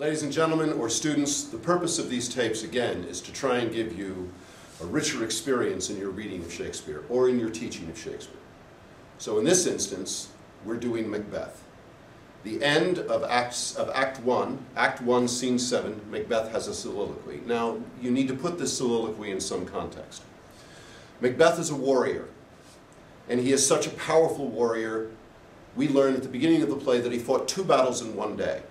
Ladies and gentlemen, or students, the purpose of these tapes, again, is to try and give you a richer experience in your reading of Shakespeare, or in your teaching of Shakespeare. So in this instance, we're doing Macbeth. The end of Act 1, Scene 7, Macbeth has a soliloquy. Now, you need to put this soliloquy in some context. Macbeth is a warrior, and he is such a powerful warrior. We learn at the beginning of the play that he fought 2 battles in 1 day.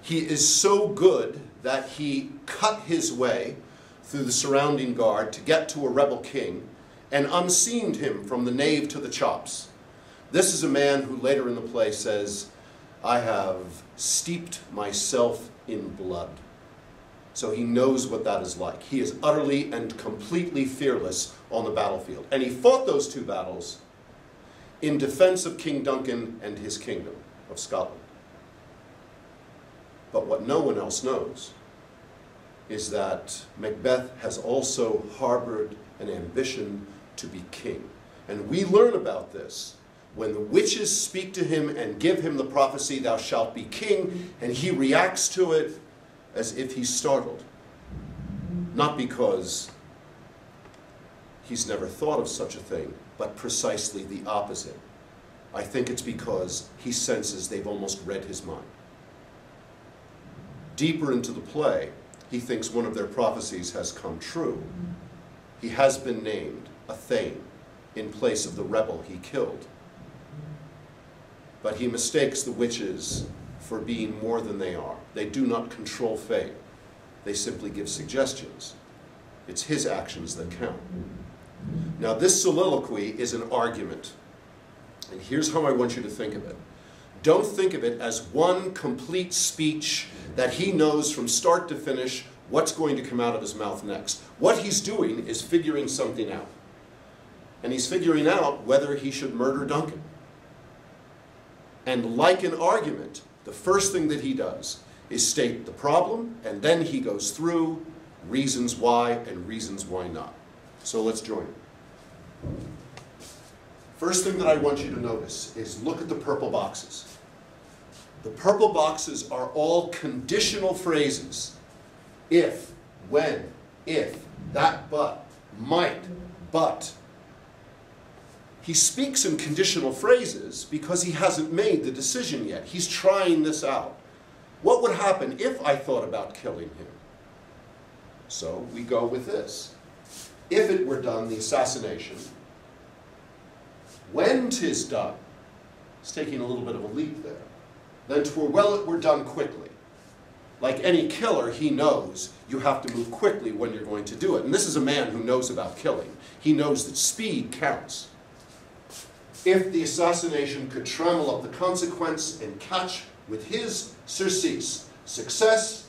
He is so good that he cut his way through the surrounding guard to get to a rebel king and unseened him from the nave to the chops. This is a man who later in the play says, "I have steeped myself in blood." So he knows what that is like. He is utterly and completely fearless on the battlefield. And he fought those 2 battles in defense of King Duncan and his kingdom of Scotland. But what no one else knows is that Macbeth has also harbored an ambition to be king. And we learn about this when the witches speak to him and give him the prophecy, "Thou shalt be king," and he reacts to it as if he's startled. Not because he's never thought of such a thing, but precisely the opposite. I think it's because he senses they've almost read his mind. Deeper into the play, he thinks one of their prophecies has come true. He has been named a Thane in place of the rebel he killed. But he mistakes the witches for being more than they are. They do not control fate. They simply give suggestions. It's his actions that count. Now, this soliloquy is an argument. And here's how I want you to think of it. Don't think of it as one complete speech that he knows from start to finish what's going to come out of his mouth next. What he's doing is figuring something out. And he's figuring out whether he should murder Duncan. And like an argument, the first thing that he does is state the problem, and then he goes through reasons why and reasons why not. So let's join it. First thing that I want you to notice is look at the purple boxes. The purple boxes are all conditional phrases. If, when, if, that, but, might, but. He speaks in conditional phrases because he hasn't made the decision yet. He's trying this out. What would happen if I thought about killing him? So we go with this. If it were done, the assassination, when 'tis done, it's taking a little bit of a leap there, then 'twere well it were done quickly. Like any killer, he knows you have to move quickly when you're going to do it. And this is a man who knows about killing. He knows that speed counts. If the assassination could trammel up the consequence and catch with his surcease, success,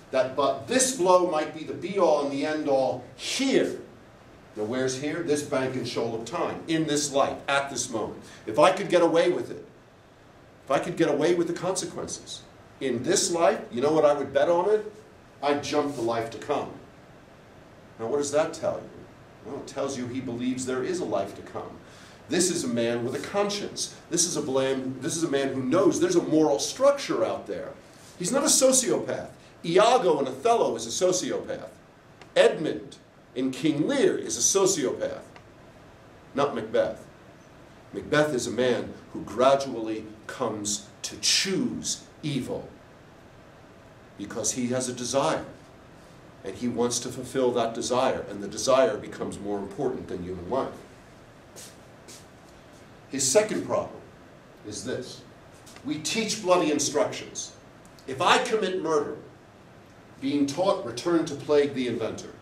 that but this blow might be the be-all and the end-all here. Now where's here? This bank and shoal of time, in this life, at this moment. If I could get away with it, if I could get away with the consequences, in this life, you know what I would bet on it? I'd jump the life to come. Now what does that tell you? Well, it tells you he believes there is a life to come. This is a man with a conscience. This is a man who knows there's a moral structure out there. He's not a sociopath. Iago in Othello is a sociopath. Edmund in King Lear is a sociopath. Not Macbeth. Macbeth is a man who gradually comes to choose evil because he has a desire. And he wants to fulfill that desire, and the desire becomes more important than human life. His second problem is this. We teach bloody instructions. If I commit murder, being taught, return to plague the inventor.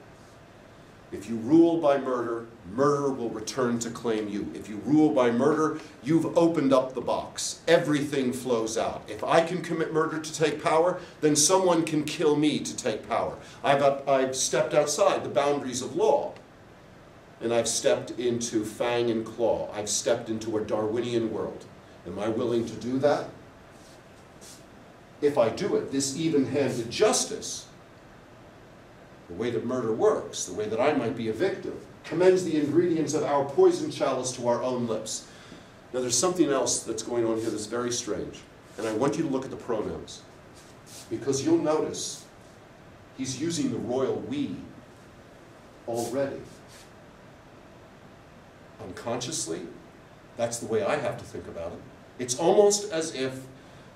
If you rule by murder, murder will return to claim you. If you rule by murder, you've opened up the box. Everything flows out. If I can commit murder to take power, then someone can kill me to take power. I've stepped outside the boundaries of law. And I've stepped into fang and claw. I've stepped into a Darwinian world. Am I willing to do that? If I do it, this even-handed justice, the way that murder works, the way that I might be a victim, commends the ingredients of our poison chalice to our own lips. Now there's something else that's going on here that's very strange, and I want you to look at the pronouns. because you'll notice he's using the royal we already. Unconsciously, that's the way I have to think about it. It's almost as if,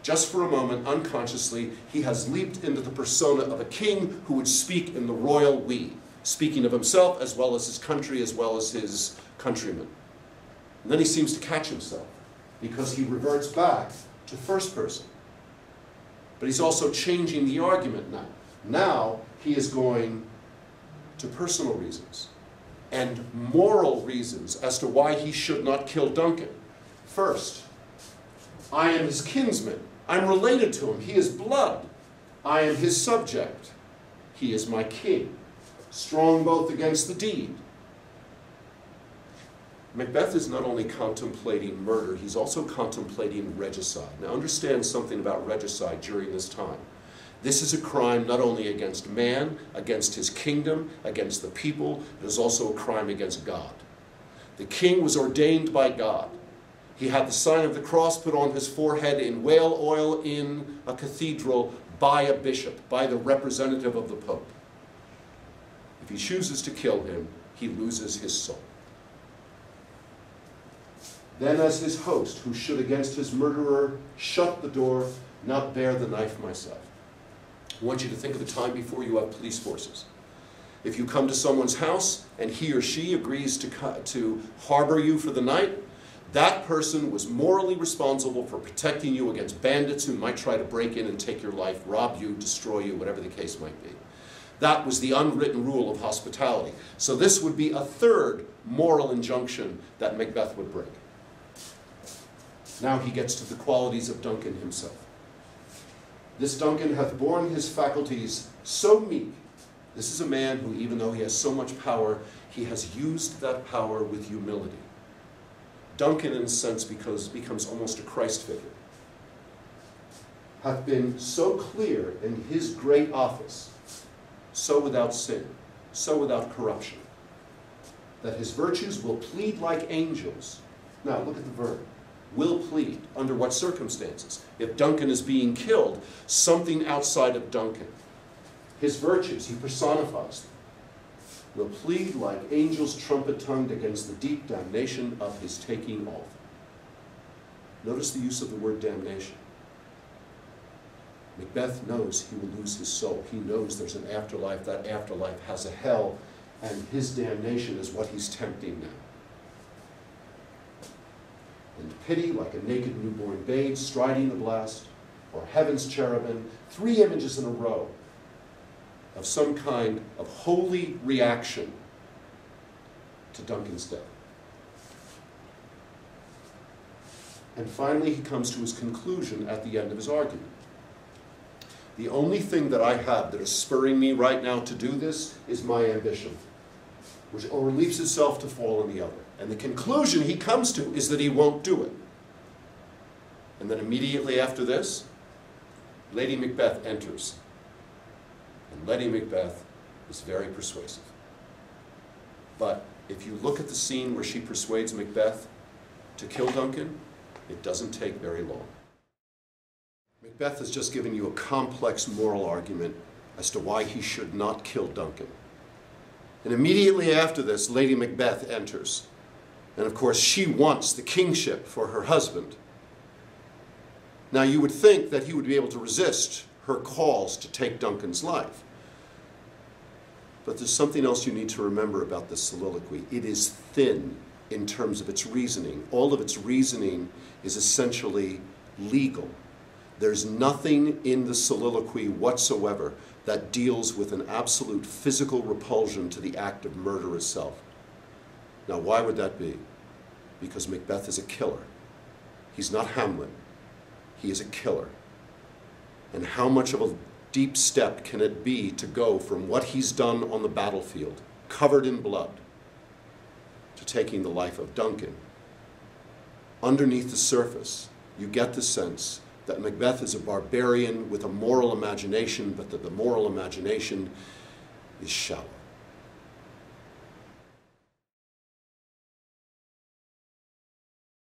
just for a moment, unconsciously, he has leaped into the persona of a king who would speak in the royal we, speaking of himself as well as his country, as well as his countrymen. And then he seems to catch himself, because he reverts back to first person. But he's also changing the argument now. Now he is going to personal reasons and moral reasons as to why he should not kill Duncan. First, I am his kinsman. I'm related to him. He is blood. I am his subject. He is my king. Strong both against the deed. Macbeth is not only contemplating murder, he's also contemplating regicide. Now understand something about regicide during this time. This is a crime not only against man, against his kingdom, against the people, it is also a crime against God. The king was ordained by God. He had the sign of the cross put on his forehead in whale oil in a cathedral by a bishop, by the representative of the Pope. If he chooses to kill him, he loses his soul. Then as his host, who should against his murderer shut the door, not bear the knife myself. I want you to think of a time before you have police forces. If you come to someone's house and he or she agrees to harbor you for the night, that person was morally responsible for protecting you against bandits who might try to break in and take your life, rob you, destroy you, whatever the case might be. That was the unwritten rule of hospitality. So this would be a third moral injunction that Macbeth would break. Now he gets to the qualities of Duncan himself. This Duncan hath borne his faculties so meek. This is a man who, even though he has so much power, he has used that power with humility. Duncan, in a sense, becomes almost a Christ figure. Hath been so clear in his great office, so without sin, so without corruption, that his virtues will plead like angels. Now, look at the verb. Will plead. Under what circumstances? If Duncan is being killed, something outside of Duncan. His virtues, he personifies them, will plead like angels trumpet-tongued against the deep damnation of his taking off. Notice the use of the word damnation. Macbeth knows he will lose his soul. He knows there's an afterlife. That afterlife has a hell, and his damnation is what he's tempting now. And pity, like a naked newborn babe striding the blast, or heaven's cherubim, 3 images in a row of some kind of holy reaction to Duncan's death. And finally, he comes to his conclusion at the end of his argument. The only thing that I have that is spurring me right now to do this is my ambition, which overleaps itself to fall on the other. And the conclusion he comes to is that he won't do it. And then immediately after this, Lady Macbeth enters. And Lady Macbeth is very persuasive. But if you look at the scene where she persuades Macbeth to kill Duncan, it doesn't take very long. Macbeth has just given you a complex moral argument as to why he should not kill Duncan. And immediately after this, Lady Macbeth enters. And of course, she wants the kingship for her husband. Now, you would think that he would be able to resist her calls to take Duncan's life. But there's something else you need to remember about this soliloquy. It is thin in terms of its reasoning. All of its reasoning is essentially legal. There's nothing in the soliloquy whatsoever that deals with an absolute physical repulsion to the act of murder itself. Now, why would that be? Because Macbeth is a killer. He's not Hamlet. He is a killer. And how much of a deep step can it be to go from what he's done on the battlefield, covered in blood, to taking the life of Duncan? Underneath the surface, you get the sense that Macbeth is a barbarian with a moral imagination, but that the moral imagination is shallow.